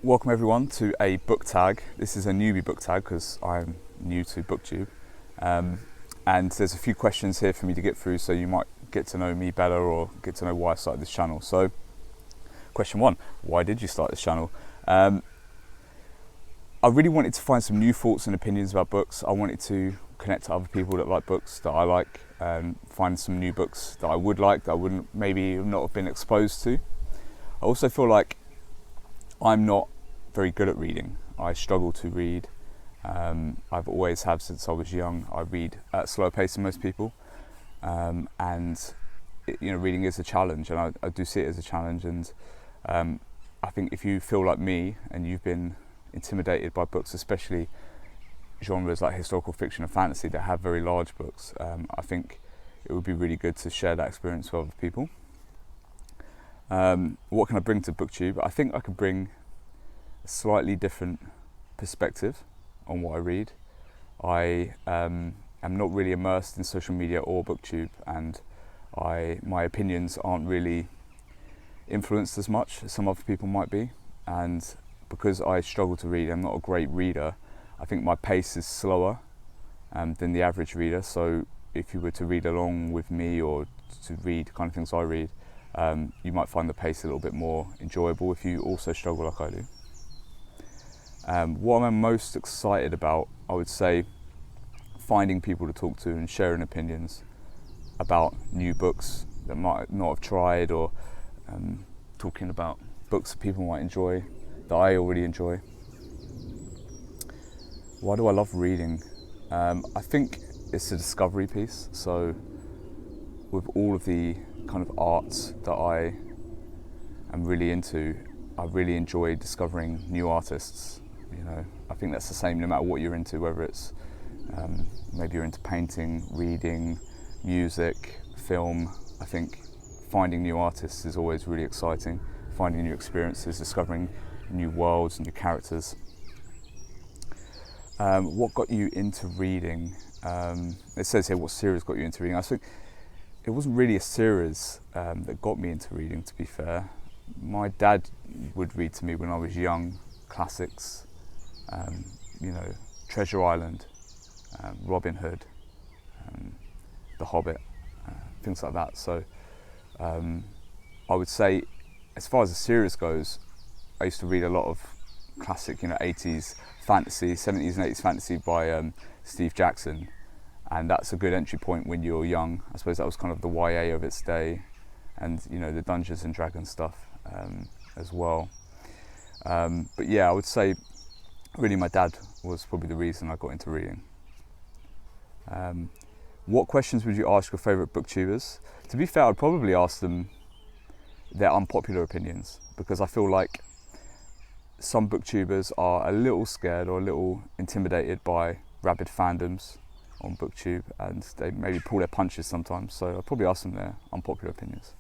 Welcome everyone to a book tag. This is a newbie book tag because I'm new to Booktube, and there's a few questions here for me to get through, so you might get to know me better or get to know why I started this channel. So question one, why did you start this channel? I really wanted to find some new thoughts and opinions about books. I wanted to connect to other people that like books that I like, and find some new books that I would like that I wouldn't maybe not have been exposed to. I also feel like I'm not very good at reading. I struggle to read. I've always have since I was young. I read at a slower pace than most people, and reading is a challenge, and I do see it as a challenge. And I think if you feel like me and you've been intimidated by books, especially genres like historical fiction and fantasy that have very large books, I think it would be really good to share that experience with other people. What can I bring to Booktube? I think I could bring a slightly different perspective on what I read. I am not really immersed in social media or Booktube, and my opinions aren't really influenced as much as some other people might be. And because I struggle to read, I'm not a great reader. I think my pace is slower than the average reader. So if you were to read along with me or to read the kind of things I read, you might find the pace a little bit more enjoyable if you also struggle like I do. What I'm most excited about, I would say, finding people to talk to and sharing opinions about new books that might not have tried, or talking about books that people might enjoy, that I already enjoy. Why do I love reading? I think it's a discovery piece. So with all of the kind of arts that I am really into, I really enjoy discovering new artists. I think that's the same no matter what you're into, whether it's maybe you're into painting, reading, music, film. I think finding new artists is always really exciting. Finding new experiences, discovering new worlds, new characters. What got you into reading? It says here, what series got you into reading? I think it wasn't really a series that got me into reading, to be fair. My dad would read to me when I was young, classics, Treasure Island, Robin Hood, The Hobbit, things like that. So I would say, as far as the series goes, I used to read a lot of classic, 80s fantasy, 70s and 80s fantasy by Steve Jackson. And that's a good entry point when you're young. I suppose that was kind of the YA of its day, and the Dungeons and Dragons stuff as well. But yeah, I would say really my dad was probably the reason I got into reading. What questions would you ask your favourite booktubers? To be fair, I'd probably ask them their unpopular opinions, because I feel like some booktubers are a little scared or a little intimidated by rabid fandoms on Booktube, and they maybe pull their punches sometimes. So I'll probably ask them their unpopular opinions.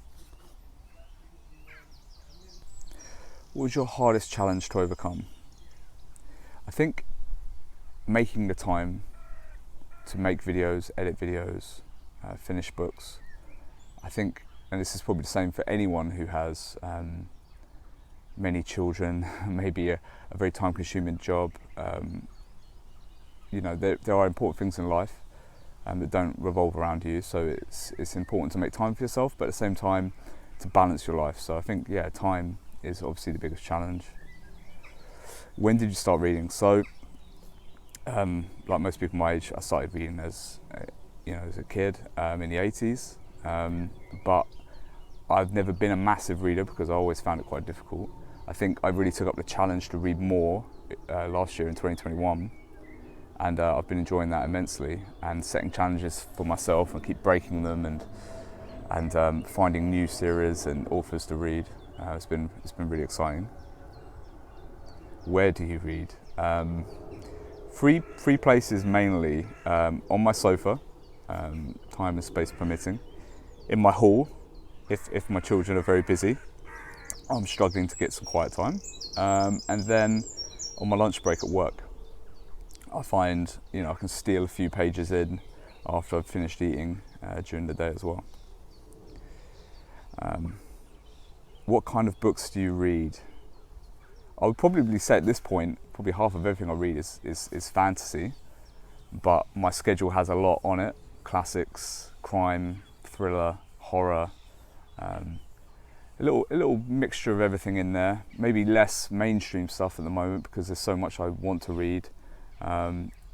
What was your hardest challenge to overcome? I think making the time to make videos, edit videos, finish books. I think, and this is probably the same for anyone who has many children, maybe a very time-consuming job. There are important things in life that don't revolve around you, so it's important to make time for yourself, but at the same time to balance your life. So I think, time is obviously the biggest challenge. When did you start reading? So like most people my age, I started reading as a kid in the 80s, but I've never been a massive reader because I always found it quite difficult. I think I really took up the challenge to read more last year in 2021. And I've been enjoying that immensely, and setting challenges for myself and keep breaking them, and finding new series and authors to read. It's been really exciting. Where do you read? Three places mainly. On my sofa, time and space permitting. In my hall, if my children are very busy, I'm struggling to get some quiet time. And then on my lunch break at work, I find I can steal a few pages in after I've finished eating during the day as well. What kind of books do you read? I would probably say at this point, probably half of everything I read is fantasy, but my schedule has a lot on it: classics, crime, thriller, horror, a little mixture of everything in there. Maybe less mainstream stuff at the moment because there's so much I want to read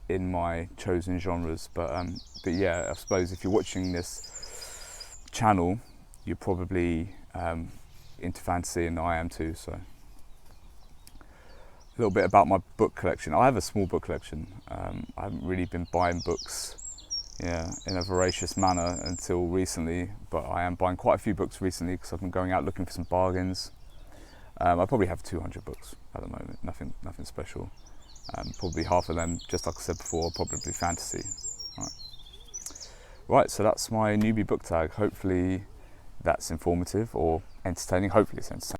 in my chosen genres. But yeah, I suppose if you're watching this channel, you're probably into fantasy, and I am too. So a little bit about my book collection. I have a small book collection. I haven't really been buying books in a voracious manner until recently, but I am buying quite a few books recently because I've been going out looking for some bargains. I probably have 200 books at the moment, nothing special. Probably half of them, just like I said before, probably fantasy. Right, so that's my newbie book tag. Hopefully that's informative or entertaining. Hopefully it's entertaining.